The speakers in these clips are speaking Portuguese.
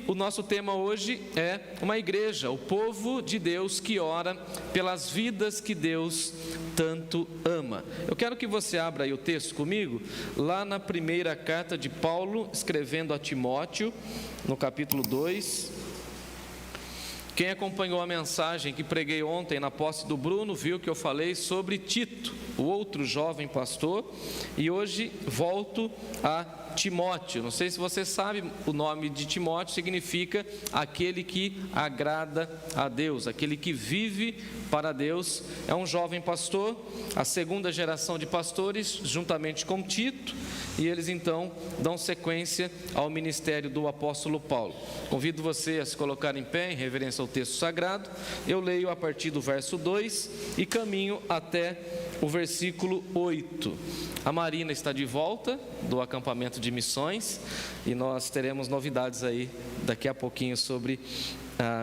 o nosso tema hoje é uma igreja, o povo de Deus que ora pelas vidas que Deus tanto ama. Eu quero que você abra aí o texto comigo, lá na primeira carta de Paulo, escrevendo a Timóteo, no capítulo 2. Quem acompanhou a mensagem que preguei ontem na posse do Bruno, viu que eu falei sobre Tito, o outro jovem pastor, e hoje volto a Timóteo. Não sei se você sabe, o nome de Timóteo significa aquele que agrada a Deus, aquele que vive para Deus. É um jovem pastor, a segunda geração de pastores, juntamente com Tito, e eles então dão sequência ao ministério do apóstolo Paulo. Convido você a se colocar em pé em reverência ao texto sagrado. Eu leio a partir do verso 2 e caminho até o versículo 8. A Marina está de volta do acampamento de missões e nós teremos novidades aí daqui a pouquinho sobre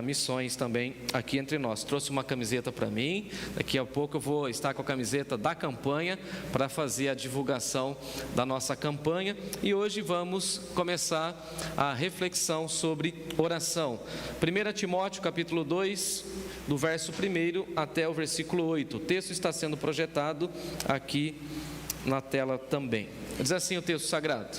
missões também aqui entre nós. Trouxe uma camiseta para mim, daqui a pouco eu vou estar com a camiseta da campanha para fazer a divulgação da nossa campanha, e hoje vamos começar a reflexão sobre oração. 1 Timóteo capítulo 2, do verso 1 até o versículo 8. O texto está sendo projetado aqui na tela também. Diz assim o texto sagrado: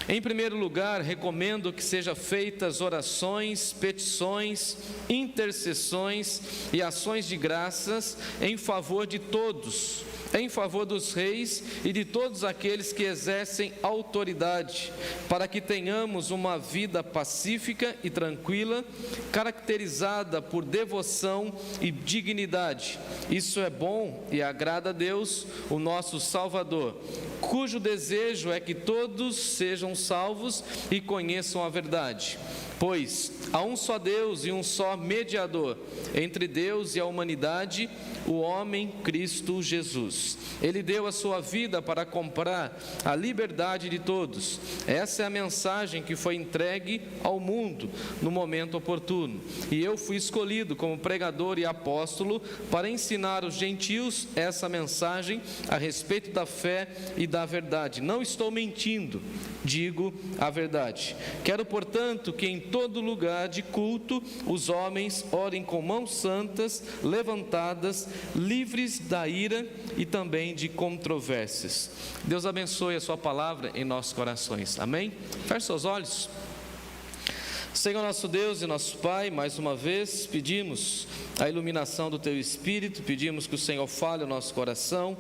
em primeiro lugar, recomendo que sejam feitas orações, petições, intercessões e ações de graças em favor de todos, em favor dos reis e de todos aqueles que exercem autoridade, para que tenhamos uma vida pacífica e tranquila, caracterizada por devoção e dignidade. Isso é bom e agrada a Deus, o nosso Salvador, cujo desejo é que todos sejam salvos e conheçam a verdade. Pois há um só Deus e um só mediador entre Deus e a humanidade, o homem Cristo Jesus. Ele deu a sua vida para comprar a liberdade de todos. Essa é a mensagem que foi entregue ao mundo no momento oportuno. E eu fui escolhido como pregador e apóstolo para ensinar os gentios essa mensagem a respeito da fé e da verdade. Não estou mentindo, digo a verdade. Quero, portanto, que em todo lugar de culto os homens orem com mãos santas, levantadas, livres da ira e também de controvérsias. Deus abençoe a sua palavra em nossos corações. Amém? Feche seus olhos. Senhor nosso Deus e nosso Pai, mais uma vez pedimos a iluminação do Teu Espírito, pedimos que o Senhor fale o nosso coração.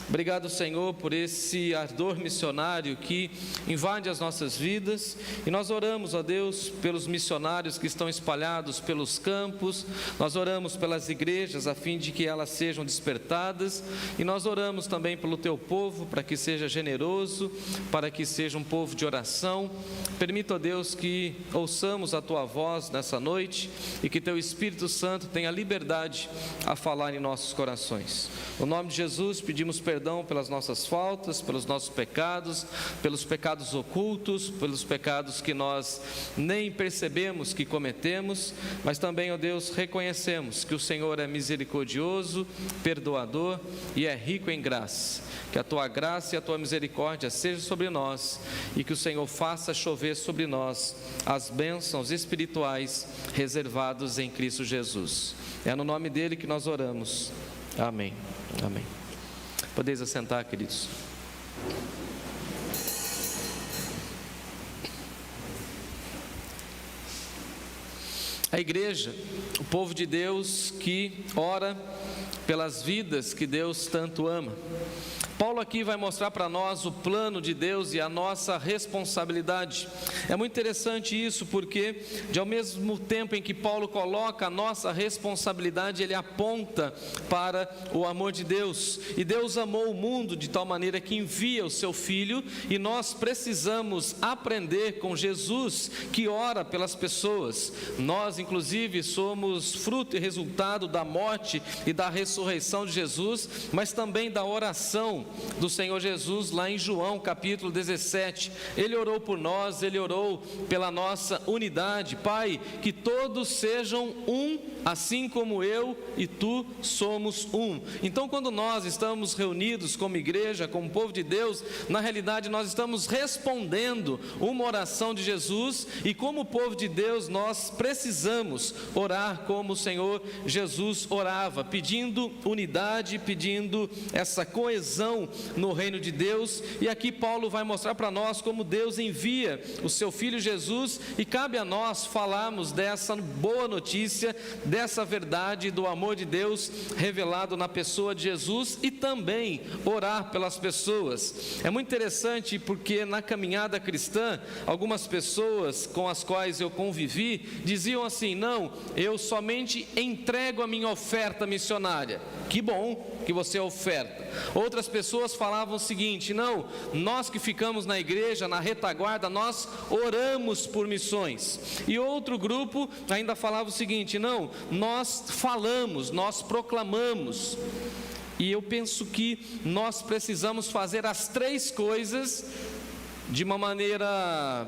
Obrigado, Senhor, por esse ardor missionário que invade as nossas vidas, e nós oramos, ó Deus, pelos missionários que estão espalhados pelos campos, nós oramos pelas igrejas a fim de que elas sejam despertadas, e nós oramos também pelo Teu povo, para que seja generoso, para que seja um povo de oração. Permita, ó Deus, que ouçamos a Tua voz nessa noite e que Teu Espírito Santo tenha liberdade a falar em nossos corações. No nome de Jesus, pedimos perdão pelas nossas faltas, pelos nossos pecados, pelos pecados ocultos, pelos pecados que nós nem percebemos que cometemos, mas também, ó Deus, reconhecemos que o Senhor é misericordioso, perdoador e é rico em graça. Que a Tua graça e a Tua misericórdia sejam sobre nós e que o Senhor faça chover sobre nós as bênçãos espirituais reservadas em Cristo Jesus. É no nome dele que nós oramos. Amém. Amém. Podeis assentar, queridos. A igreja, o povo de Deus que ora pelas vidas que Deus tanto ama. Paulo aqui vai mostrar para nós o plano de Deus e a nossa responsabilidade. É muito interessante isso, porque ao mesmo tempo em que Paulo coloca a nossa responsabilidade, ele aponta para o amor de Deus. E Deus amou o mundo de tal maneira que envia o seu Filho, e nós precisamos aprender com Jesus, que ora pelas pessoas. Nós, inclusive, somos fruto e resultado da morte e da ressurreição de Jesus, mas também da oração do Senhor Jesus lá em João capítulo 17. Ele orou por nós, ele orou pela nossa unidade. Pai, que todos sejam um, assim como eu e tu somos um. Então, quando nós estamos reunidos como igreja, como povo de Deus, na realidade nós estamos respondendo uma oração de Jesus, e como povo de Deus nós precisamos orar como o Senhor Jesus orava, pedindo unidade, pedindo essa coesão no reino de Deus. E aqui Paulo vai mostrar para nós como Deus envia o seu Filho Jesus, e cabe a nós falarmos dessa boa notícia, dessa verdade do amor de Deus revelado na pessoa de Jesus, e também orar pelas pessoas. É muito interessante porque na caminhada cristã, algumas pessoas com as quais eu convivi diziam assim: não, eu somente entrego a minha oferta missionária. Que bom que você oferta. Outras pessoas falavam o seguinte: não, nós que ficamos na igreja, na retaguarda, nós oramos por missões. E outro grupo ainda falava o seguinte: não, nós falamos, nós proclamamos. E eu penso que nós precisamos fazer as três coisas de uma maneira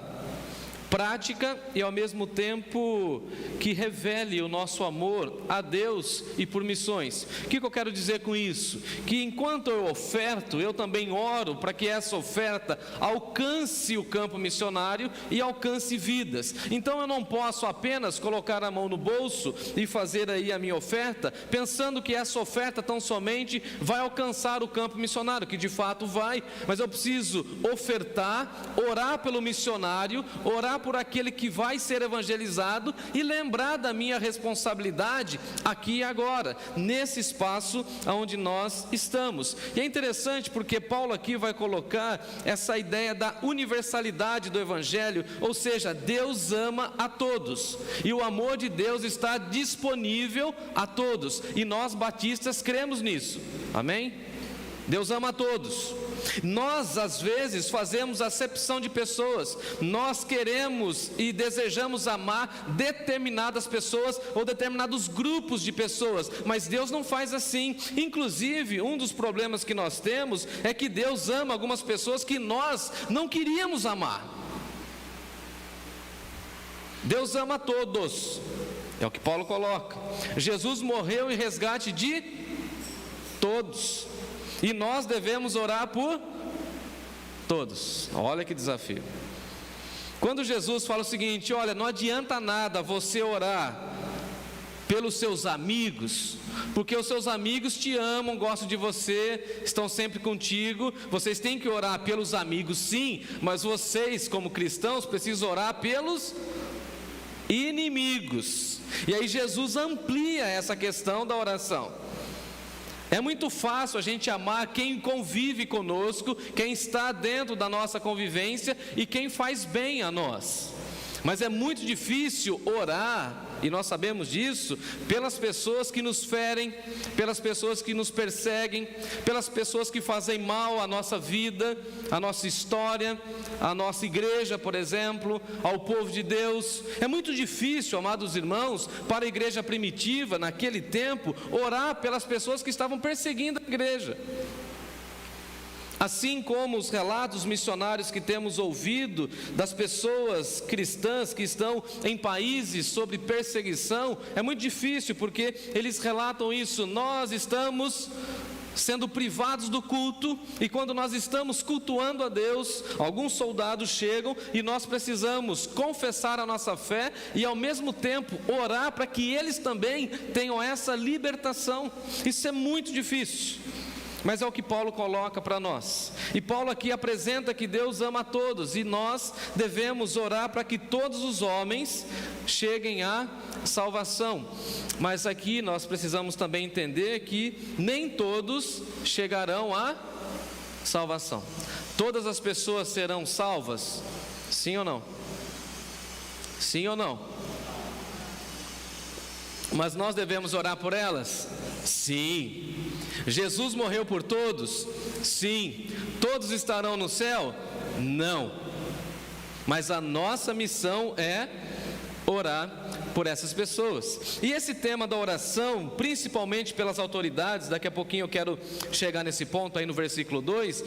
prática e ao mesmo tempo que revele o nosso amor a Deus e por missões. O que eu quero dizer com isso? Que enquanto eu oferto, eu também oro para que essa oferta alcance o campo missionário e alcance vidas. Então eu não posso apenas colocar a mão no bolso e fazer aí a minha oferta, pensando que essa oferta tão somente vai alcançar o campo missionário, que de fato vai, mas eu preciso ofertar, orar pelo missionário, orar por aquele que vai ser evangelizado e lembrar da minha responsabilidade aqui e agora, nesse espaço onde nós estamos. E é interessante porque Paulo aqui vai colocar essa ideia da universalidade do evangelho, ou seja, Deus ama a todos, e o amor de Deus está disponível a todos, e nós batistas cremos nisso, amém? Deus ama a todos. Nós às vezes fazemos acepção de pessoas, nós queremos e desejamos amar determinadas pessoas ou determinados grupos de pessoas, mas Deus não faz assim. Inclusive, um dos problemas que nós temos é que Deus ama algumas pessoas que nós não queríamos amar. Deus ama a todos, é o que Paulo coloca. Jesus morreu em resgate de todos, e nós devemos orar por todos. Olha que desafio. Quando Jesus fala o seguinte: olha, não adianta nada você orar pelos seus amigos, porque os seus amigos te amam, gostam de você, estão sempre contigo. Vocês têm que orar pelos amigos, sim, mas vocês como cristãos precisam orar pelos inimigos. E aí Jesus amplia essa questão da oração. É muito fácil a gente amar quem convive conosco, quem está dentro da nossa convivência e quem faz bem a nós. Mas é muito difícil orar, e nós sabemos disso, pelas pessoas que nos ferem, pelas pessoas que nos perseguem, pelas pessoas que fazem mal à nossa vida, à nossa história, à nossa igreja, por exemplo, ao povo de Deus. É muito difícil, amados irmãos, para a igreja primitiva, naquele tempo, orar pelas pessoas que estavam perseguindo a igreja. Assim como os relatos missionários que temos ouvido das pessoas cristãs que estão em países sob perseguição, é muito difícil porque eles relatam isso: nós estamos sendo privados do culto, e quando nós estamos cultuando a Deus, alguns soldados chegam e nós precisamos confessar a nossa fé e ao mesmo tempo orar para que eles também tenham essa libertação. Isso é muito difícil, mas é o que Paulo coloca para nós. E Paulo aqui apresenta que Deus ama a todos, e nós devemos orar para que todos os homens cheguem à salvação. Mas aqui nós precisamos também entender que nem todos chegarão à salvação. Todas as pessoas serão salvas? Sim ou não? Sim ou não? Mas nós devemos orar por elas? Sim. Jesus morreu por todos? Sim. Todos estarão no céu? Não. Mas a nossa missão é orar por essas pessoas. E esse tema da oração, principalmente pelas autoridades, daqui a pouquinho eu quero chegar nesse ponto aí no versículo 2,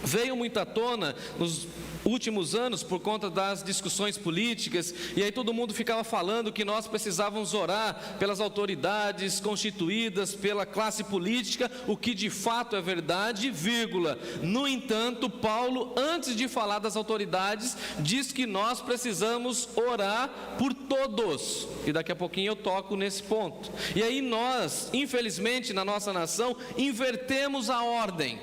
veio muito à tona nos últimos anos por conta das discussões políticas, e aí todo mundo ficava falando que nós precisávamos orar pelas autoridades constituídas pela classe política, o que de fato é verdade, vírgula. No entanto, Paulo, antes de falar das autoridades, diz que nós precisamos orar por todos, e daqui a pouquinho eu toco nesse ponto. E aí nós, infelizmente, na nossa nação, invertemos a ordem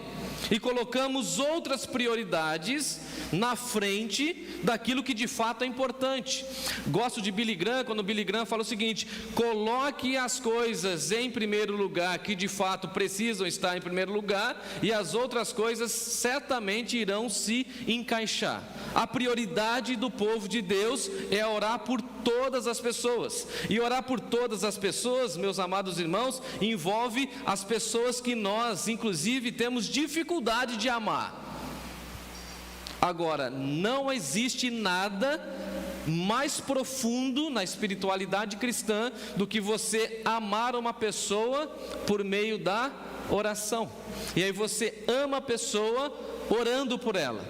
e colocamos outras prioridades na frente daquilo que de fato é importante. Gosto de Billy Graham, quando Billy Graham fala o seguinte: coloque as coisas em primeiro lugar que de fato precisam estar em primeiro lugar, e as outras coisas certamente irão se encaixar. A prioridade do povo de Deus é orar por todas as pessoas, e orar por todas as pessoas, meus amados irmãos, envolve as pessoas que nós inclusive temos dificuldade de amar. Agora, não existe nada mais profundo na espiritualidade cristã do que você amar uma pessoa por meio da oração. E aí você ama a pessoa orando por ela.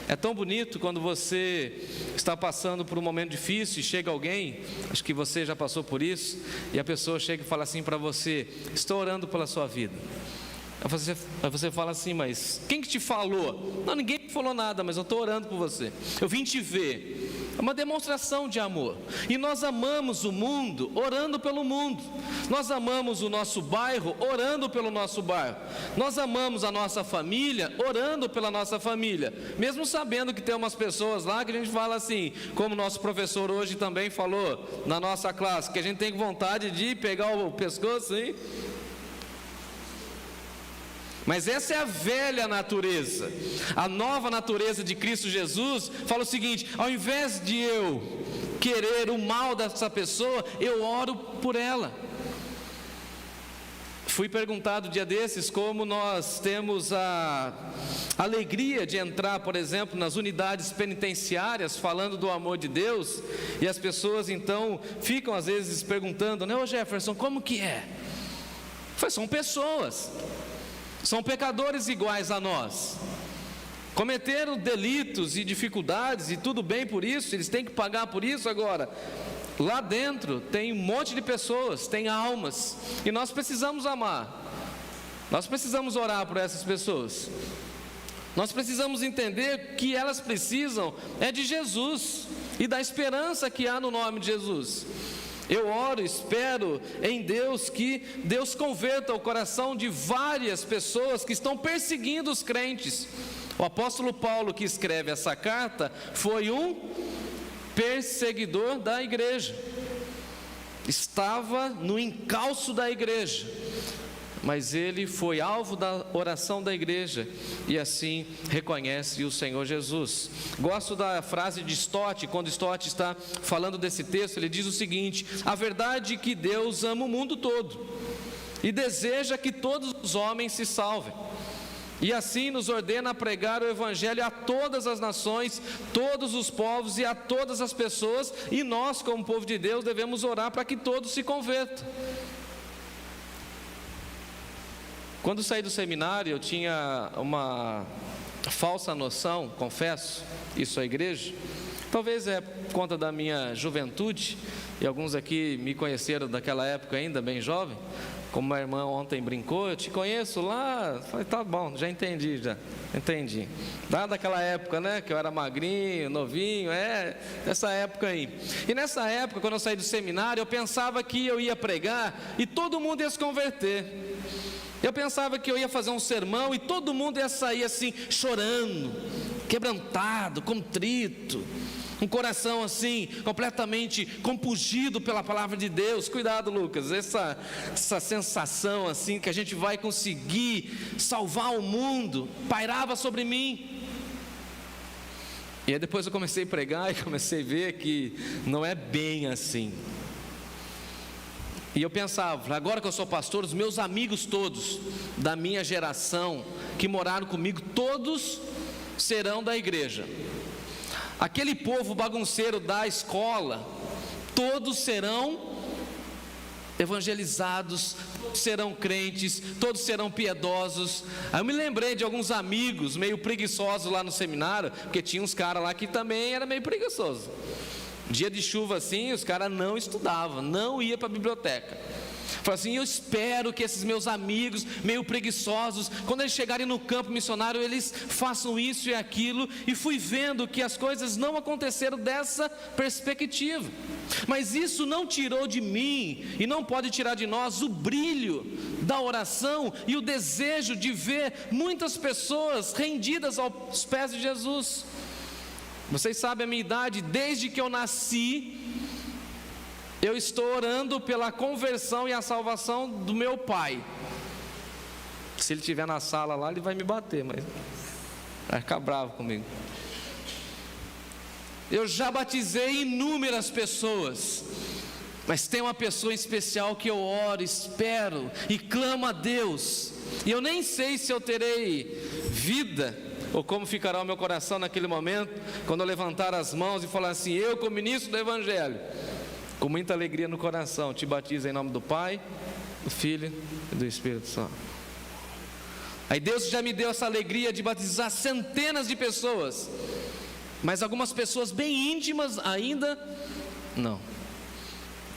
É tão bonito quando você está passando por um momento difícil e chega alguém, acho que você já passou por isso, e a pessoa chega e fala assim para você: estou orando pela sua vida. Aí você fala assim: mas quem que te falou? Não, ninguém me falou nada, mas eu estou orando por você, eu vim te ver. É uma demonstração de amor. E nós amamos o mundo orando pelo mundo. Nós amamos o nosso bairro orando pelo nosso bairro. Nós amamos a nossa família orando pela nossa família, mesmo sabendo que tem umas pessoas lá que a gente fala assim, como o nosso professor hoje também falou na nossa classe, que a gente tem vontade de pegar o pescoço assim. Mas essa é a velha natureza. A nova natureza de Cristo Jesus fala o seguinte: ao invés de eu querer o mal dessa pessoa, eu oro por ela. Fui perguntado dia desses como nós temos a alegria de entrar, por exemplo, nas unidades penitenciárias falando do amor de Deus, e as pessoas então ficam às vezes perguntando, né, ô Jefferson, como que é? São pessoas, são pecadores iguais a nós, cometeram delitos e dificuldades, e tudo bem por isso, eles têm que pagar por isso. Agora, lá dentro tem um monte de pessoas, tem almas, e nós precisamos amar, nós precisamos orar por essas pessoas, nós precisamos entender que elas precisam é de Jesus e da esperança que há no nome de Jesus. Eu oro, espero em Deus que Deus converta o coração de várias pessoas que estão perseguindo os crentes. O apóstolo Paulo, que escreve essa carta, foi um perseguidor da igreja, estava no encalço da igreja, mas ele foi alvo da oração da igreja e assim reconhece o Senhor Jesus. Gosto da frase de Stott, quando Stott está falando desse texto, ele diz o seguinte: a verdade é que Deus ama o mundo todo e deseja que todos os homens se salvem, e assim nos ordena a pregar o evangelho a todas as nações, todos os povos e a todas as pessoas, e nós, como povo de Deus, devemos orar para que todos se convertam. Quando saí do seminário, eu tinha uma falsa noção, confesso, isso à igreja, talvez é por conta da minha juventude, e alguns aqui me conheceram daquela época ainda, bem jovem, como a irmã ontem brincou, eu te conheço lá, falei, tá bom, já entendi, lá daquela época, né, que eu era magrinho, novinho, nessa época aí. E nessa época, quando eu saí do seminário, eu pensava que eu ia pregar e todo mundo ia se converter. Eu pensava que eu ia fazer um sermão e todo mundo ia sair assim, chorando, quebrantado, contrito, um coração assim, completamente compungido pela palavra de Deus. Cuidado, Lucas, essa sensação assim, que a gente vai conseguir salvar o mundo, pairava sobre mim. E aí depois eu comecei a pregar e comecei a ver que não é bem assim. E eu pensava, agora que eu sou pastor, os meus amigos todos, da minha geração, que moraram comigo, todos serão da igreja. Aquele povo bagunceiro da escola, todos serão evangelizados, todos serão crentes, todos serão piedosos. Aí eu me lembrei de alguns amigos meio preguiçosos lá no seminário, porque tinha uns caras lá que também era meio preguiçoso. Dia de chuva assim, os caras não estudavam, não iam para a biblioteca. Falei assim, eu espero que esses meus amigos meio preguiçosos, quando eles chegarem no campo missionário, eles façam isso e aquilo. E fui vendo que as coisas não aconteceram dessa perspectiva. Mas isso não tirou de mim, e não pode tirar de nós, o brilho da oração e o desejo de ver muitas pessoas rendidas aos pés de Jesus. Vocês sabem a minha idade, desde que eu nasci, eu estou orando pela conversão e a salvação do meu pai. Se ele estiver na sala lá, ele vai me bater, mas vai ficar bravo comigo. Eu já batizei inúmeras pessoas, mas tem uma pessoa especial que eu oro, espero e clamo a Deus. E eu nem sei se eu terei vida, ou como ficará o meu coração naquele momento, quando eu levantar as mãos e falar assim: eu, como ministro do Evangelho, com muita alegria no coração, te batizo em nome do Pai, do Filho e do Espírito Santo. Aí Deus já me deu essa alegria de batizar centenas de pessoas, mas algumas pessoas bem íntimas ainda não.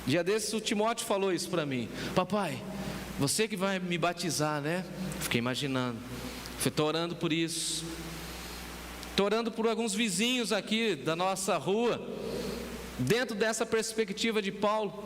Dia desses o Timóteo falou isso para mim: papai, você que vai me batizar, né? Fiquei imaginando, estou orando por isso, estou orando por alguns vizinhos aqui da nossa rua, dentro dessa perspectiva de Paulo,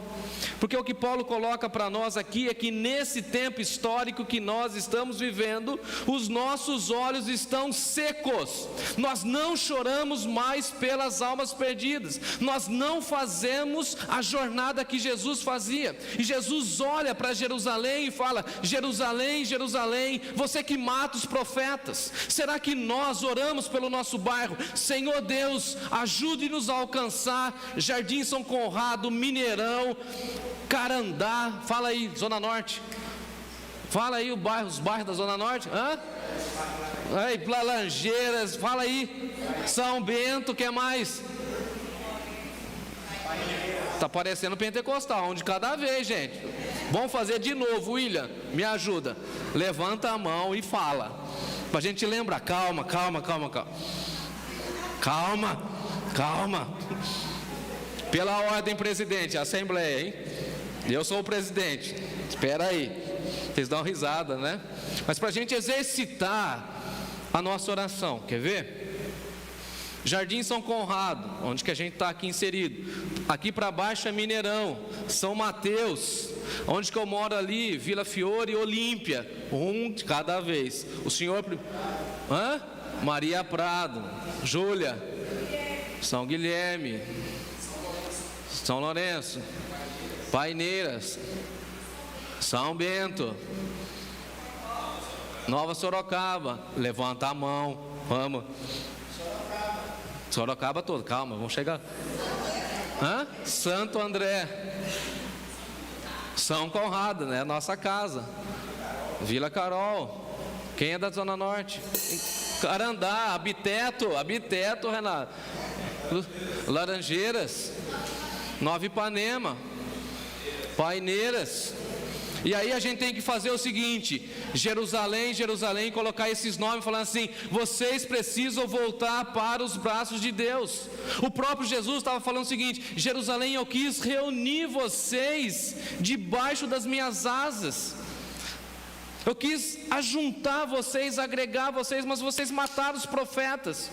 porque o que Paulo coloca para nós aqui é que nesse tempo histórico que nós estamos vivendo, os nossos olhos estão secos, nós não choramos mais pelas almas perdidas, nós não fazemos a jornada que Jesus fazia. E Jesus olha para Jerusalém e fala: Jerusalém, Jerusalém, você que mata os profetas. Será que nós oramos pelo nosso bairro? Senhor Deus, ajude-nos a alcançar Jardim São Conrado, Mineirão, Carandá, fala aí, Zona Norte, fala aí os bairros da Zona Norte, aí, Laranjeiras, fala aí, São Bento, que mais? Tá parecendo pentecostal, um de cada vez, gente. Vamos fazer de novo, William, me ajuda, levanta a mão e fala, pra gente lembrar. Calma, pela ordem, presidente, assembleia, hein? Eu sou o presidente, espera aí, vocês dão risada, né? Mas para a gente exercitar a nossa oração, quer ver? Jardim São Conrado, onde que a gente está aqui inserido. Aqui para baixo é Mineirão, São Mateus, onde que eu moro ali, Vila Fiore e Olímpia, um de cada vez. O senhor... Maria Prado, Júlia, São Guilherme, São Lourenço, Paineiras, São Bento, Nova Sorocaba, levanta a mão, vamos. Sorocaba todo, calma, vamos chegar. Santo André, São Conrado, né? Nossa casa. Vila Carol, quem é da Zona Norte? Carandá, Abiteto, Renato. Laranjeiras, Nova Ipanema, Paineiras. E aí a gente tem que fazer o seguinte: Jerusalém, Jerusalém, colocar esses nomes, falando assim: vocês precisam voltar para os braços de Deus. O próprio Jesus estava falando o seguinte: Jerusalém, eu quis reunir vocês debaixo das minhas asas, eu quis ajuntar vocês, agregar vocês, mas vocês mataram os profetas.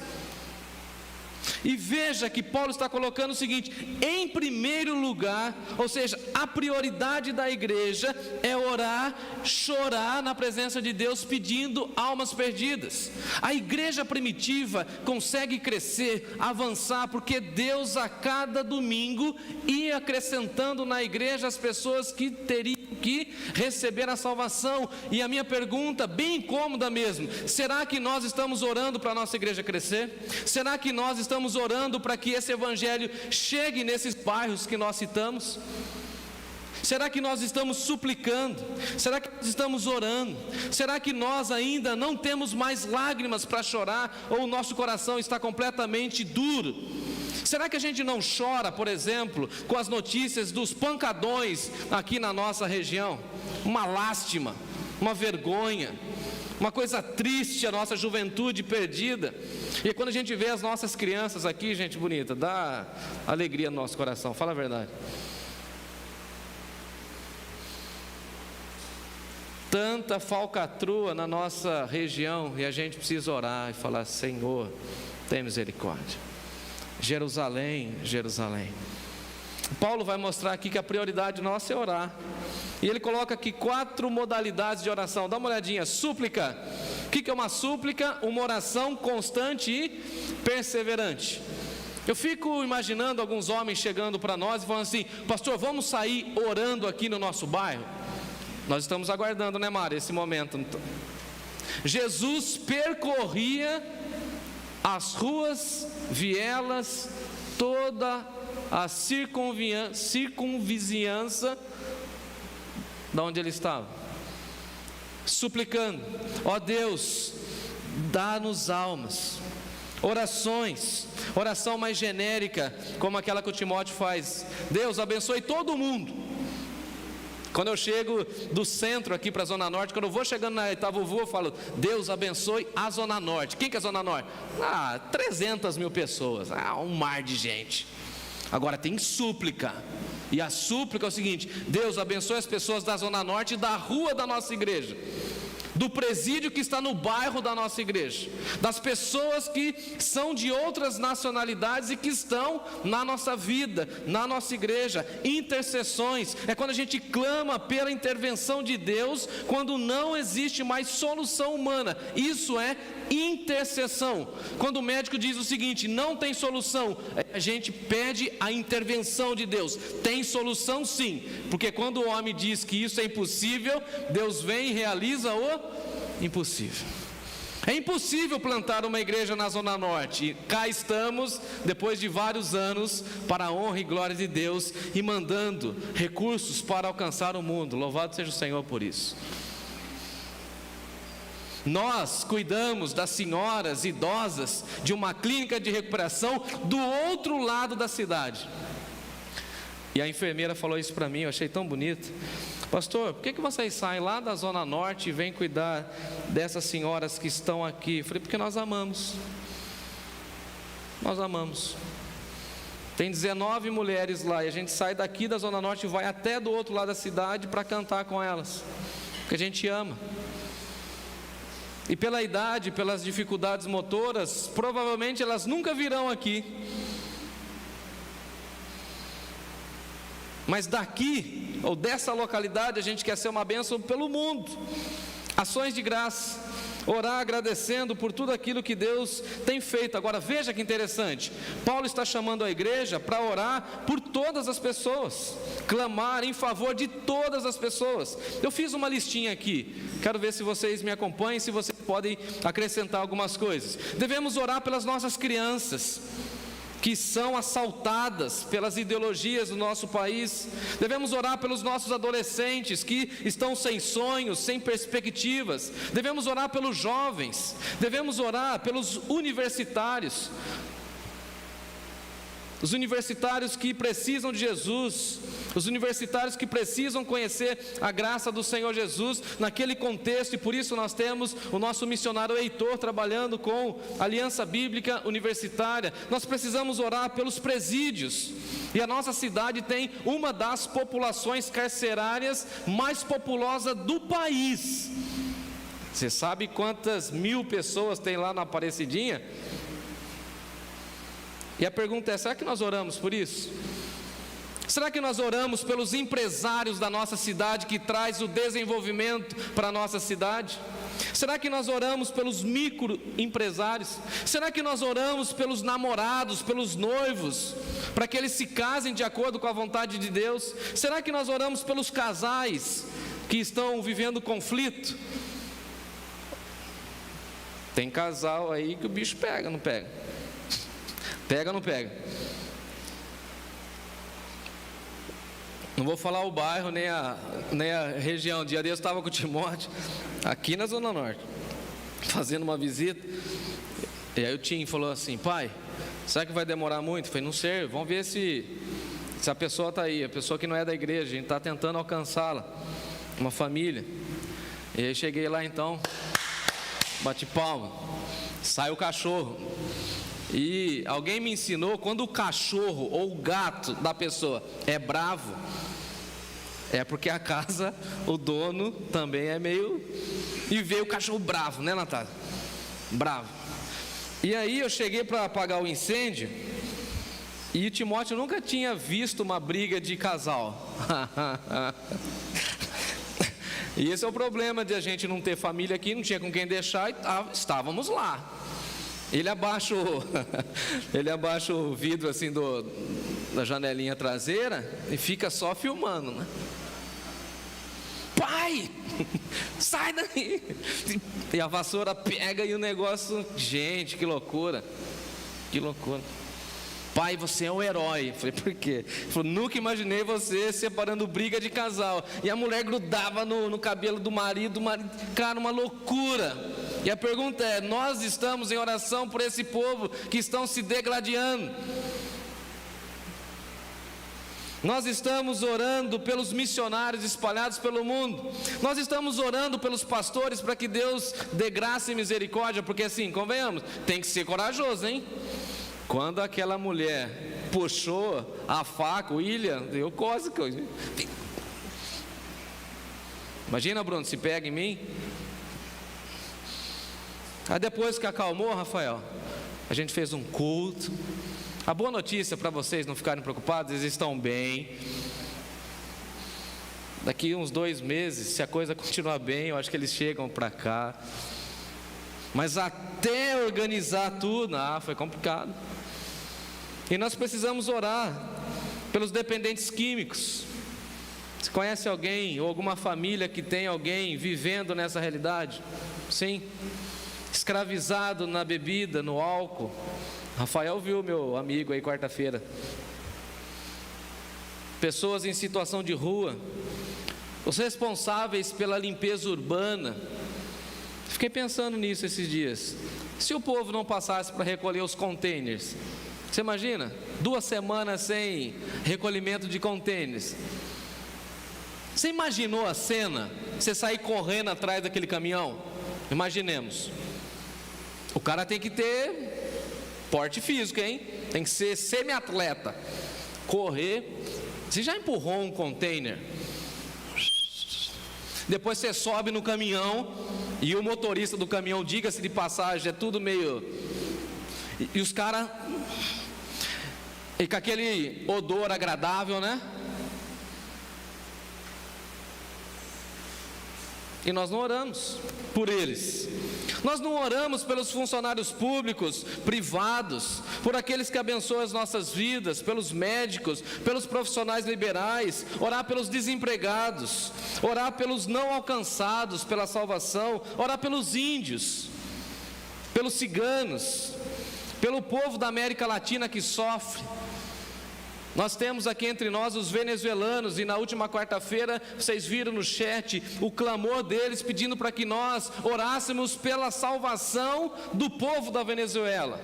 E veja que Paulo está colocando o seguinte: em primeiro lugar, ou seja, a prioridade da igreja é orar, chorar na presença de Deus, pedindo almas perdidas. A igreja primitiva consegue crescer, avançar, porque Deus a cada domingo ia acrescentando na igreja as pessoas que teriam que receber a salvação. E a minha pergunta, bem incômoda mesmo: será que nós estamos orando para a nossa igreja crescer? Será que nós estamos orando para que esse evangelho chegue nesses bairros que nós citamos? Será que nós estamos suplicando? Será que nós estamos orando? Será que nós ainda não temos mais lágrimas para chorar, ou o nosso coração está completamente duro? Será que a gente não chora, por exemplo, com as notícias dos pancadões aqui na nossa região? Uma lástima, uma vergonha, uma coisa triste, a nossa juventude perdida. E quando a gente vê as nossas crianças aqui, gente bonita, dá alegria no nosso coração, fala a verdade. Tanta falcatrua na nossa região, e a gente precisa orar e falar: Senhor, tem misericórdia. Jerusalém, Jerusalém. Paulo vai mostrar aqui que a prioridade nossa é orar. E ele coloca aqui 4 modalidades de oração. Dá uma olhadinha. Súplica. O que é uma súplica? Uma oração constante e perseverante. Eu fico imaginando alguns homens chegando para nós e falando assim: pastor, vamos sair orando aqui no nosso bairro? Nós estamos aguardando, né, Mário, esse momento. Jesus percorria as ruas, vielas, toda a circunvizinhança de onde ele estava, suplicando: ó Deus, dá-nos almas. Orações, oração mais genérica, como aquela que o Timóteo faz: Deus abençoe todo mundo. Quando eu chego do centro aqui para a Zona Norte, quando eu vou chegando na Itavuvu, eu falo: Deus abençoe a Zona Norte. Quem que é a Zona Norte? 300 mil pessoas, um mar de gente. Agora tem súplica, e a súplica é o seguinte: Deus abençoe as pessoas da Zona Norte e da rua da nossa igreja, do presídio que está no bairro da nossa igreja, das pessoas que são de outras nacionalidades e que estão na nossa vida, na nossa igreja. Intercessões é quando a gente clama pela intervenção de Deus, quando não existe mais solução humana. Isso é intercessão. Quando o médico diz o seguinte: não tem solução, a gente pede a intervenção de Deus. Tem solução sim, porque quando o homem diz que isso é impossível, Deus vem e realiza o impossível. É impossível plantar uma igreja na Zona Norte, e cá estamos, depois de vários anos, para a honra e glória de Deus, e mandando recursos para alcançar o mundo. Louvado seja o Senhor por isso. Nós cuidamos das senhoras idosas de uma clínica de recuperação do outro lado da cidade. E a enfermeira falou isso para mim, eu achei tão bonito: pastor, por que vocês saem lá da Zona Norte e vêm cuidar dessas senhoras que estão aqui? Eu falei: porque nós amamos. Nós amamos. Tem 19 mulheres lá, e a gente sai daqui da Zona Norte e vai até do outro lado da cidade para cantar com elas, porque a gente ama. E pela idade, pelas dificuldades motoras, provavelmente elas nunca virão aqui. Mas daqui, ou dessa localidade, a gente quer ser uma bênção pelo mundo. Ações de graça, orar agradecendo por tudo aquilo que Deus tem feito. Agora veja que interessante, Paulo está chamando a igreja para orar por todas as pessoas, clamar em favor de todas as pessoas. Eu fiz uma listinha aqui, quero ver se vocês me acompanham, se vocês podem acrescentar algumas coisas. Devemos orar pelas nossas crianças, que são assaltadas pelas ideologias do nosso país. Devemos orar pelos nossos adolescentes que estão sem sonhos, sem perspectivas. Devemos orar pelos jovens. Devemos orar pelos universitários. Os universitários que precisam de Jesus, os universitários que precisam conhecer a graça do Senhor Jesus naquele contexto, e por isso nós temos o nosso missionário Heitor trabalhando com Aliança Bíblica Universitária. Nós precisamos orar pelos presídios, e a nossa cidade tem uma das populações carcerárias mais populosa do país. Você sabe quantas mil pessoas tem lá na Aparecidinha? E a pergunta é: será que nós oramos por isso? Será que nós oramos pelos empresários da nossa cidade, que traz o desenvolvimento para a nossa cidade? Será que nós oramos pelos microempresários? Será que nós oramos pelos namorados, pelos noivos, para que eles se casem de acordo com a vontade de Deus? Será que nós oramos pelos casais que estão vivendo conflito? Tem casal aí que o bicho pega, não pega? Pega ou não pega? Não vou falar o bairro, nem a região. Dia desse eu estava com o Timóteo, aqui na Zona Norte, fazendo uma visita. E aí o Tim falou assim: pai, será que vai demorar muito? Eu falei: não sei, vamos ver se a pessoa está aí, a pessoa que não é da igreja, a gente está tentando alcançá-la, uma família. E aí cheguei lá então, bati palma, sai o cachorro. E alguém me ensinou, quando o cachorro ou o gato da pessoa é bravo, é porque a casa, o dono também é meio... E veio o cachorro bravo, né, Natália? Bravo. E aí eu cheguei para apagar o incêndio, e o Timóteo nunca tinha visto uma briga de casal. E esse é o problema de a gente não ter família aqui, não tinha com quem deixar, e estávamos lá. Ele abaixa o vidro assim da janelinha traseira e fica só filmando, né? Pai, sai daí! E a vassoura pega e o negócio... Gente, que loucura! Que loucura! Pai, você é um herói. Eu falei: por quê? Ele falou: nunca imaginei você separando briga de casal. E a mulher grudava no cabelo do marido. Cara, uma loucura. E a pergunta é: nós estamos em oração por esse povo que estão se degladiando? Nós estamos orando pelos missionários espalhados pelo mundo. Nós estamos orando pelos pastores para que Deus dê graça e misericórdia. Porque assim, convenhamos, tem que ser corajoso, hein? Quando aquela mulher puxou a faca, o William, eu quase... Imagina, Bruno, se pega em mim. Aí depois que acalmou, Rafael, a gente fez um culto. A boa notícia para vocês não ficarem preocupados: eles estão bem. Daqui uns 2 meses, se a coisa continuar bem, eu acho que eles chegam para cá. Mas até organizar tudo, foi complicado. E nós precisamos orar pelos dependentes químicos. Você conhece alguém ou alguma família que tem alguém vivendo nessa realidade? Sim. Escravizado na bebida, no álcool. Rafael viu meu amigo aí quarta-feira. Pessoas em situação de rua. Os responsáveis pela limpeza urbana. Fiquei pensando nisso esses dias. Se o povo não passasse para recolher os containers, você imagina? 2 semanas sem recolhimento de containers. Você imaginou a cena? Você sair correndo atrás daquele caminhão? Imaginemos. O cara tem que ter porte físico, hein? Tem que ser semi-atleta. Correr. Você já empurrou um container? Depois você sobe no caminhão e o motorista do caminhão, diga-se de passagem, é tudo meio... E os caras... E com aquele odor agradável, né? E nós não oramos por eles. Nós não oramos pelos funcionários públicos, privados, por aqueles que abençoam as nossas vidas, pelos médicos, pelos profissionais liberais, orar pelos desempregados, orar pelos não alcançados pela salvação, orar pelos índios, pelos ciganos, pelo povo da América Latina que sofre. Nós temos aqui entre nós os venezuelanos, e na última quarta-feira vocês viram no chat o clamor deles pedindo para que nós orássemos pela salvação do povo da Venezuela.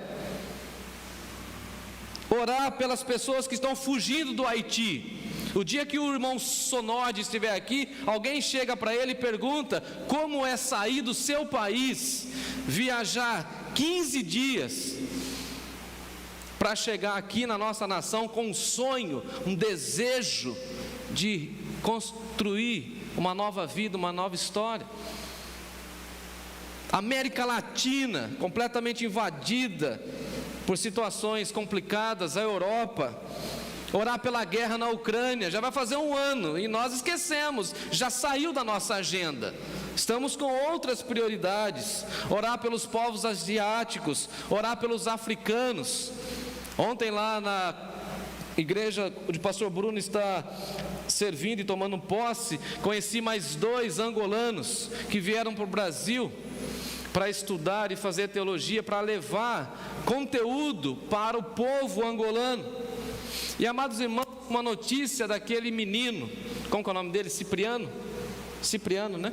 Orar pelas pessoas que estão fugindo do Haiti. O dia que o irmão Sonode estiver aqui, alguém chega para ele e pergunta como é sair do seu país, viajar 15 dias para chegar aqui na nossa nação com um sonho, um desejo de construir uma nova vida, uma nova história. América Latina completamente invadida por situações complicadas, a Europa. Orar pela guerra na Ucrânia, já vai fazer 1 ano e nós esquecemos, já saiu da nossa agenda. Estamos com outras prioridades. Orar pelos povos asiáticos, orar pelos africanos. Ontem lá na igreja onde o pastor Bruno está servindo e tomando posse, conheci mais 2 angolanos que vieram para o Brasil para estudar e fazer teologia, para levar conteúdo para o povo angolano. E amados irmãos, com uma notícia daquele menino, como que é o nome dele? Cipriano, né?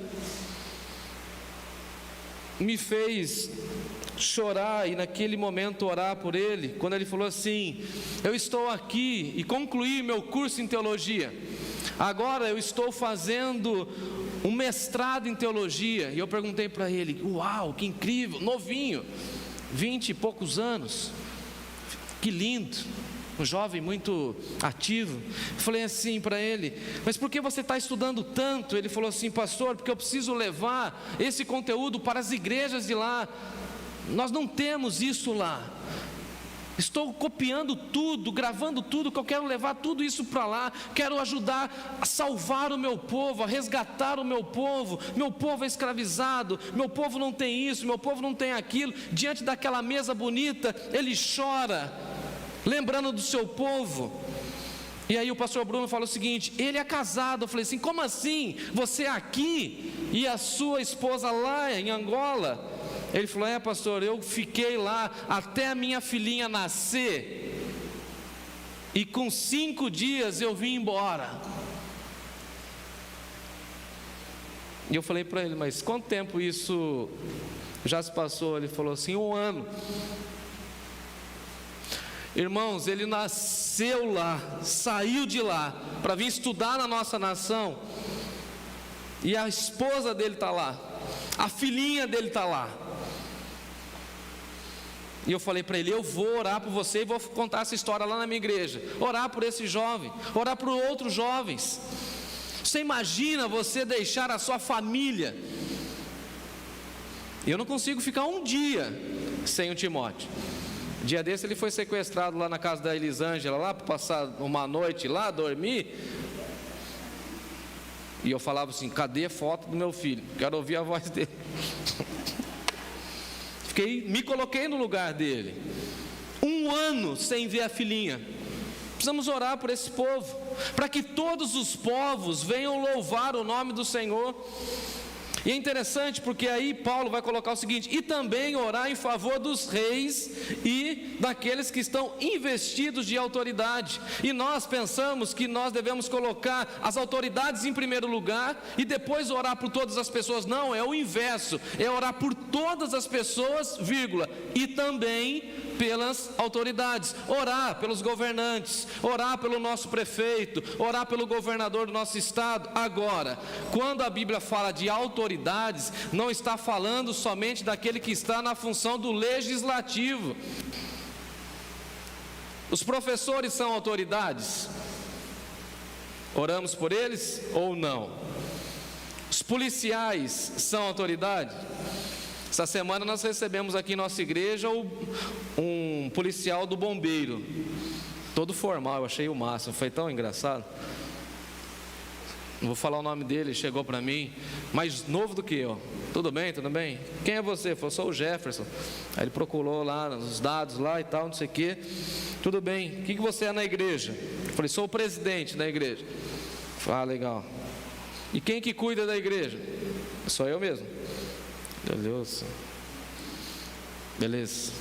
Me fez chorar e naquele momento orar por ele, quando ele falou assim: eu estou aqui e concluí meu curso em teologia, agora eu estou fazendo um mestrado em teologia. E eu perguntei para ele: uau, que incrível, novinho, 20 e poucos anos, que lindo, um jovem muito ativo. Eu falei assim para ele: mas por que você está estudando tanto? Ele falou assim: pastor, porque eu preciso levar esse conteúdo para as igrejas de lá, nós não temos isso lá. Estou copiando tudo, gravando tudo, que eu quero levar tudo isso para lá, quero ajudar a salvar o meu povo, a resgatar o meu povo é escravizado, meu povo não tem isso, meu povo não tem aquilo. Diante daquela mesa bonita, ele chora, lembrando do seu povo. E aí o pastor Bruno fala o seguinte: ele é casado. Eu falei assim: como assim? Você aqui e a sua esposa lá em Angola? Ele falou: é, pastor, eu fiquei lá até a minha filhinha nascer, e com 5 dias eu vim embora. E eu falei para ele: mas quanto tempo isso já se passou? Ele falou assim: 1 ano. Irmãos, ele nasceu lá, saiu de lá para vir estudar na nossa nação, e a esposa dele está lá, a filhinha dele está lá. E eu falei para ele: eu vou orar por você e vou contar essa história lá na minha igreja, orar por esse jovem, orar por outros jovens. Você imagina você deixar a sua família? Eu não consigo ficar um dia sem o Timóteo. Dia desse ele foi sequestrado lá na casa da Elisângela, lá para passar uma noite lá, dormir. E eu falava assim: cadê a foto do meu filho? Quero ouvir a voz dele. Me coloquei no lugar dele. 1 ano sem ver a filhinha. Precisamos orar por esse povo, para que todos os povos venham louvar o nome do Senhor. E é interessante porque aí Paulo vai colocar o seguinte: e também orar em favor dos reis e daqueles que estão investidos de autoridade. E nós pensamos que nós devemos colocar as autoridades em primeiro lugar e depois orar por todas as pessoas. Não, é o inverso, é orar por todas as pessoas, vírgula, e também pelas autoridades, orar pelos governantes, orar pelo nosso prefeito, orar pelo governador do nosso estado. Agora, quando a Bíblia fala de autoridades, não está falando somente daquele que está na função do legislativo. Os professores são autoridades? Oramos por eles ou não? Os policiais são autoridade? Essa semana nós recebemos aqui em nossa igreja um policial do bombeiro, todo formal, eu achei o máximo, foi tão engraçado. Não vou falar o nome dele, chegou para mim, mais novo do que eu. Tudo bem, tudo bem? Quem é você? Eu falei: sou o Jefferson. Aí ele procurou lá os dados lá e tal, não sei o quê. Tudo bem, o que você é na igreja? Eu falei: sou o presidente da igreja. Eu falei: ah, legal. E quem que cuida da igreja? Sou eu mesmo. Beleza.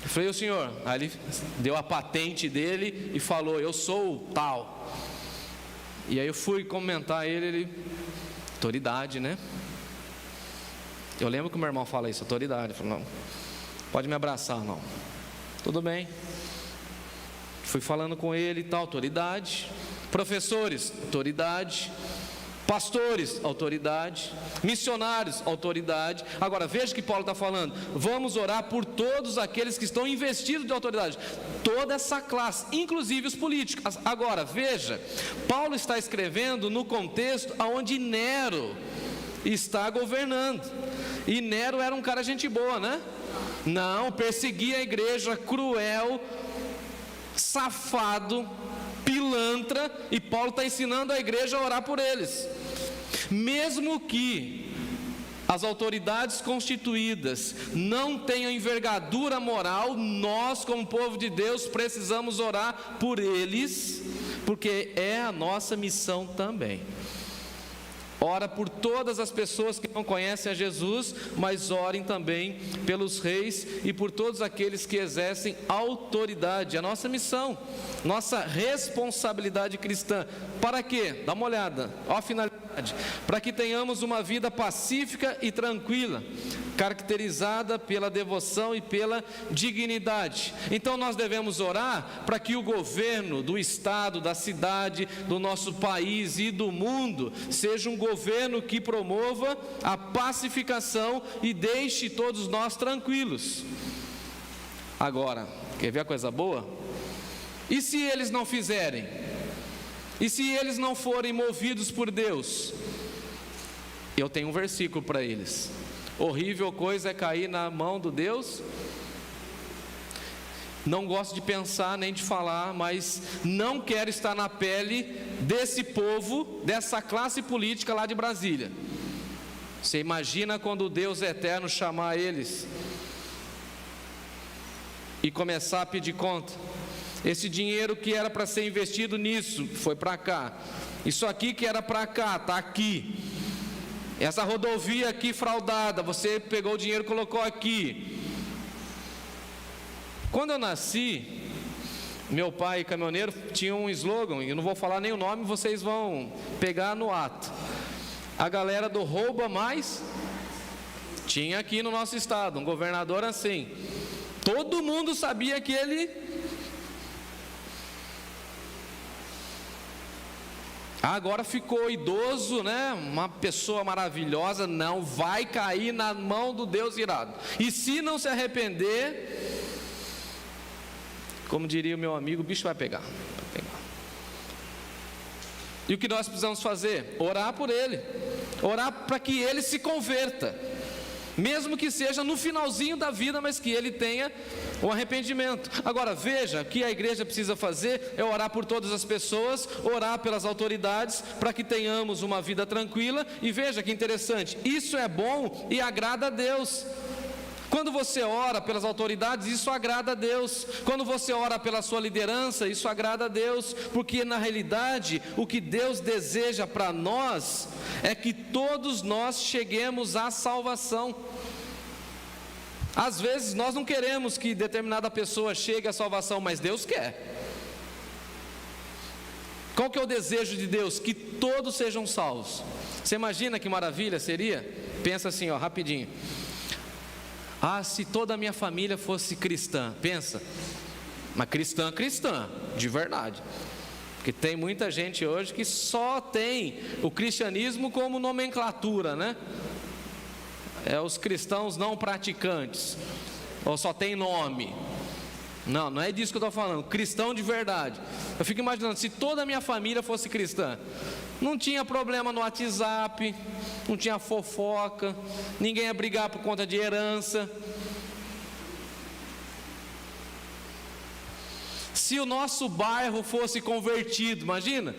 Eu falei: o senhor? Aí ele deu a patente dele e falou: eu sou o tal. E aí eu fui comentar ele: autoridade, né? Eu lembro que o meu irmão fala isso, autoridade. Eu falei: não, pode me abraçar, não. Tudo bem. Fui falando com ele e tal, autoridade. Professores, autoridade. Pastores, autoridade. Missionários, autoridade. Agora veja que Paulo está falando: vamos orar por todos aqueles que estão investidos de autoridade, toda essa classe, inclusive os políticos. Agora veja, Paulo está escrevendo no contexto onde Nero está governando, e Nero era um cara gente boa, né? Não, perseguia a igreja, cruel, safado, pilantra, e Paulo está ensinando a igreja a orar por eles. Mesmo que as autoridades constituídas não tenham envergadura moral, nós, como povo de Deus, precisamos orar por eles, porque é a nossa missão também. Ora por todas as pessoas que não conhecem a Jesus, mas orem também pelos reis e por todos aqueles que exercem autoridade. A nossa missão, nossa responsabilidade cristã. Para quê? Dá uma olhada, ó a finalidade. Para que tenhamos uma vida pacífica e tranquila, caracterizada pela devoção e pela dignidade. Então nós devemos orar para que o governo do estado, da cidade, do nosso país e do mundo seja um governo que promova a pacificação e deixe todos nós tranquilos. Agora, quer ver a coisa boa? E se eles não fizerem? E se eles não forem movidos por Deus? Eu tenho um versículo para eles. Horrível coisa é cair na mão do Deus. Não gosto de pensar nem de falar, mas não quero estar na pele desse povo, dessa classe política lá de Brasília. Você imagina quando o Deus eterno chamar eles e começar a pedir conta? Esse dinheiro que era para ser investido nisso, foi para cá. Isso aqui que era para cá, está aqui. Essa rodovia aqui fraudada, você pegou o dinheiro e colocou aqui. Quando eu nasci, meu pai, caminhoneiro, tinha um slogan, eu não vou falar nem o nome, vocês vão pegar no ato. A galera do rouba mais, tinha aqui no nosso estado, um governador assim. Todo mundo sabia que ele... Agora ficou idoso, né? Uma pessoa maravilhosa, não vai cair na mão do Deus irado. E se não se arrepender, como diria o meu amigo, o bicho vai pegar. E o que nós precisamos fazer? Orar por ele. Orar para que ele se converta. Mesmo que seja no finalzinho da vida, mas que ele tenha o arrependimento. Agora veja, o que a igreja precisa fazer é orar por todas as pessoas, orar pelas autoridades, para que tenhamos uma vida tranquila. E veja que interessante, isso é bom e agrada a Deus. Quando você ora pelas autoridades, isso agrada a Deus. Quando você ora pela sua liderança, isso agrada a Deus. Porque na realidade, o que Deus deseja para nós é que todos nós cheguemos à salvação. Às vezes nós não queremos que determinada pessoa chegue à salvação, mas Deus quer. Qual que é o desejo de Deus? Que todos sejam salvos. Você imagina que maravilha seria? Pensa assim, ó, rapidinho. Ah, se toda a minha família fosse cristã, pensa, mas cristã, de verdade, porque tem muita gente hoje que só tem o cristianismo como nomenclatura, né? É os cristãos não praticantes, ou só tem nome. Não, não é disso que eu estou falando, cristão de verdade. Eu fico imaginando, se toda a minha família fosse cristã, não tinha problema no WhatsApp, não tinha fofoca, ninguém ia brigar por conta de herança. Se o nosso bairro fosse convertido, imagina,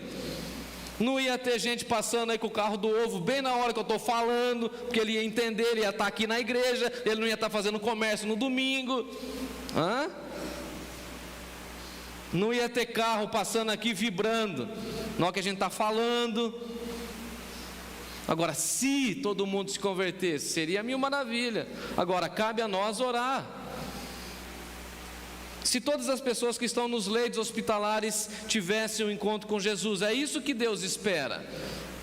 não ia ter gente passando aí com o carro do ovo bem na hora que eu estou falando, porque ele ia entender, ele ia estar aqui na igreja, ele não ia estar fazendo comércio no domingo. Não ia ter carro passando aqui vibrando na hora que a gente está falando. Agora, se todo mundo se convertesse, seria mil maravilha. Agora, cabe a nós orar. Se todas as pessoas que estão nos leitos hospitalares tivessem um encontro com Jesus, é isso que Deus espera.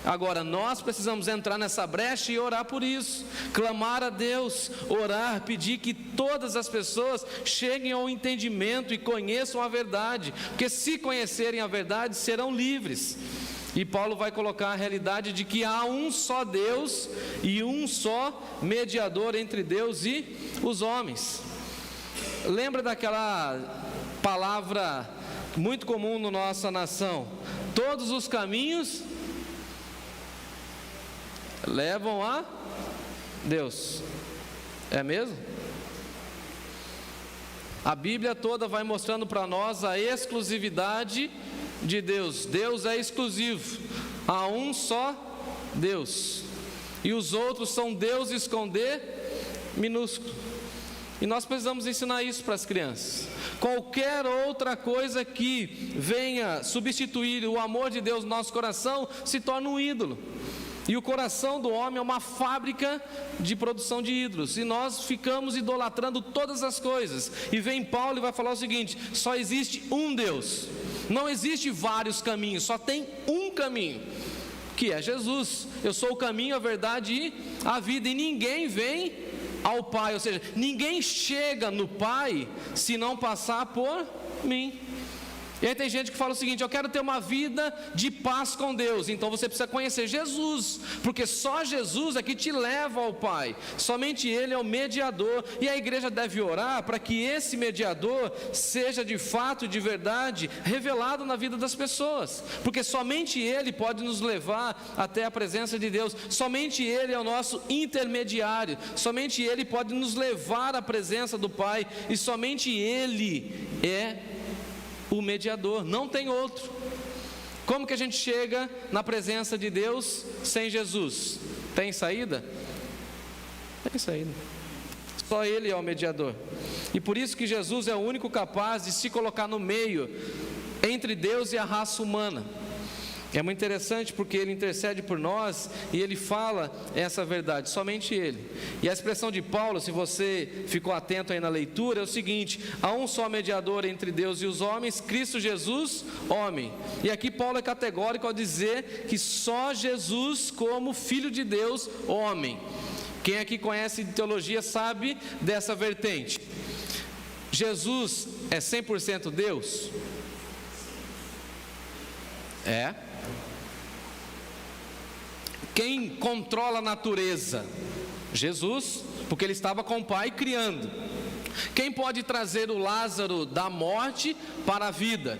Agora, nós precisamos entrar nessa brecha e orar por isso, clamar a Deus, orar, pedir que todas as pessoas cheguem ao entendimento e conheçam a verdade, porque se conhecerem a verdade, serão livres. E Paulo vai colocar a realidade de que há um só Deus e um só mediador entre Deus e os homens. Lembra daquela palavra muito comum na nossa nação? Todos os caminhos levam a Deus. É mesmo? A Bíblia toda vai mostrando para nós a exclusividade de Deus. Deus é exclusivo. Há um só Deus. E os outros são deuses com D minúsculo. E nós precisamos ensinar isso para as crianças. Qualquer outra coisa que venha substituir o amor de Deus no nosso coração se torna um ídolo. E o coração do homem é uma fábrica de produção de ídolos. E nós ficamos idolatrando todas as coisas. E vem Paulo e vai falar o seguinte: só existe um Deus. Não existe vários caminhos, só tem um caminho, que é Jesus. Eu sou o caminho, a verdade e a vida. E ninguém vem ao Pai, ou seja, ninguém chega no Pai se não passar por mim. E aí tem gente que fala o seguinte: eu quero ter uma vida de paz com Deus. Então você precisa conhecer Jesus, porque só Jesus é que te leva ao Pai. Somente Ele é o mediador. E a igreja deve orar para que esse mediador seja de fato, de verdade, revelado na vida das pessoas, porque somente Ele pode nos levar até a presença de Deus. Somente Ele é o nosso intermediário. Somente Ele pode nos levar à presença do Pai. E somente Ele é o mediador, não tem outro. Como que a gente chega na presença de Deus sem Jesus? Tem saída? Tem saída. Só Ele é o mediador. E por isso que Jesus é o único capaz de se colocar no meio entre Deus e a raça humana. É muito interessante porque Ele intercede por nós e Ele fala essa verdade, somente Ele. E a expressão de Paulo, se você ficou atento aí na leitura, é o seguinte: há um só mediador entre Deus e os homens, Cristo Jesus, homem. E aqui Paulo é categórico ao dizer que só Jesus como Filho de Deus, homem. Quem aqui conhece teologia sabe dessa vertente. Jesus é 100% Deus? É. Quem controla a natureza? Jesus, porque Ele estava com o Pai criando. Quem pode trazer o Lázaro da morte para a vida?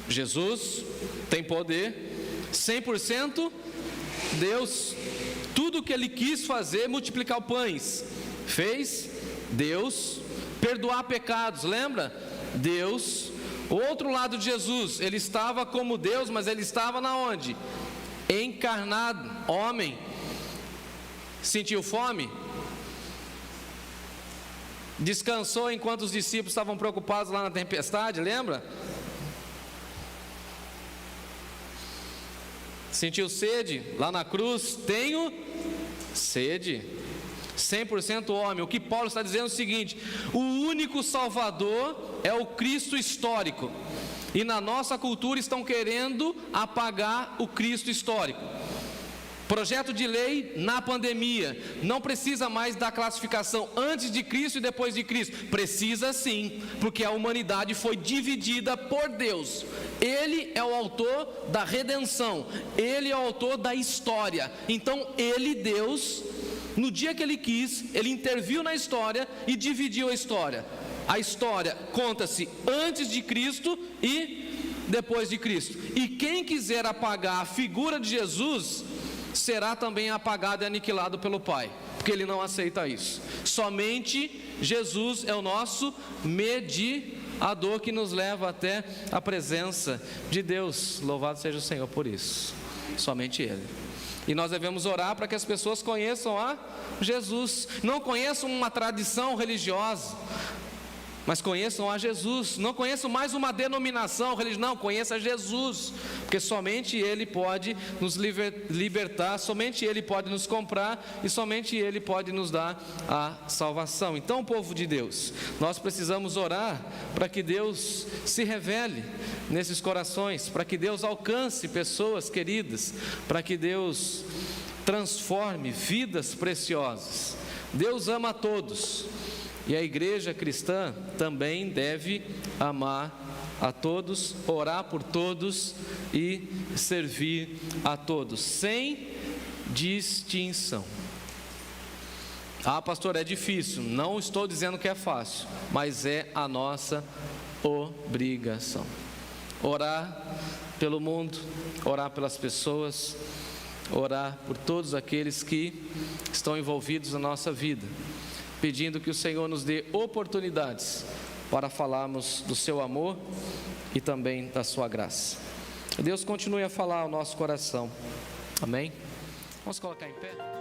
Jesus tem poder, 100% Deus. Tudo que Ele quis fazer, multiplicar pães, fez Deus. Perdoar pecados, lembra? Deus. O outro lado de Jesus, Ele estava como Deus, mas Ele estava na onde? Encarnado, homem. Sentiu fome? Descansou enquanto os discípulos estavam preocupados lá na tempestade, lembra? Sentiu sede? Lá na cruz, tenho sede. 100% homem. O que Paulo está dizendo é o seguinte: o único Salvador é o Cristo histórico. E na nossa cultura estão querendo apagar o Cristo histórico. Projeto de lei na pandemia, não precisa mais da classificação antes de Cristo e depois de Cristo. Precisa sim, porque a humanidade foi dividida por Deus. Ele é o autor da redenção, Ele é o autor da história. Então Ele, Deus, no dia que Ele quis, Ele interviu na história e dividiu a história. A história conta-se antes de Cristo e depois de Cristo. E quem quiser apagar a figura de Jesus será também apagado e aniquilado pelo Pai, porque Ele não aceita isso. Somente Jesus é o nosso mediador que nos leva até a presença de Deus. Louvado seja o Senhor por isso. Somente Ele. E nós devemos orar para que as pessoas conheçam a Jesus. Não conheçam uma tradição religiosa, mas conheçam a Jesus. Não conheçam mais uma denominação religiosa, não, conheça Jesus, porque somente Ele pode nos libertar, somente Ele pode nos comprar e somente Ele pode nos dar a salvação. Então, povo de Deus, nós precisamos orar para que Deus se revele nesses corações, para que Deus alcance pessoas queridas, para que Deus transforme vidas preciosas. Deus ama a todos. E a igreja cristã também deve amar a todos, orar por todos e servir a todos, sem distinção. Ah, pastor, é difícil. Não estou dizendo que é fácil, mas é a nossa obrigação. Orar pelo mundo, orar pelas pessoas, orar por todos aqueles que estão envolvidos na nossa vida, pedindo que o Senhor nos dê oportunidades para falarmos do seu amor e também da sua graça. Deus continue a falar ao nosso coração. Amém? Vamos colocar em pé?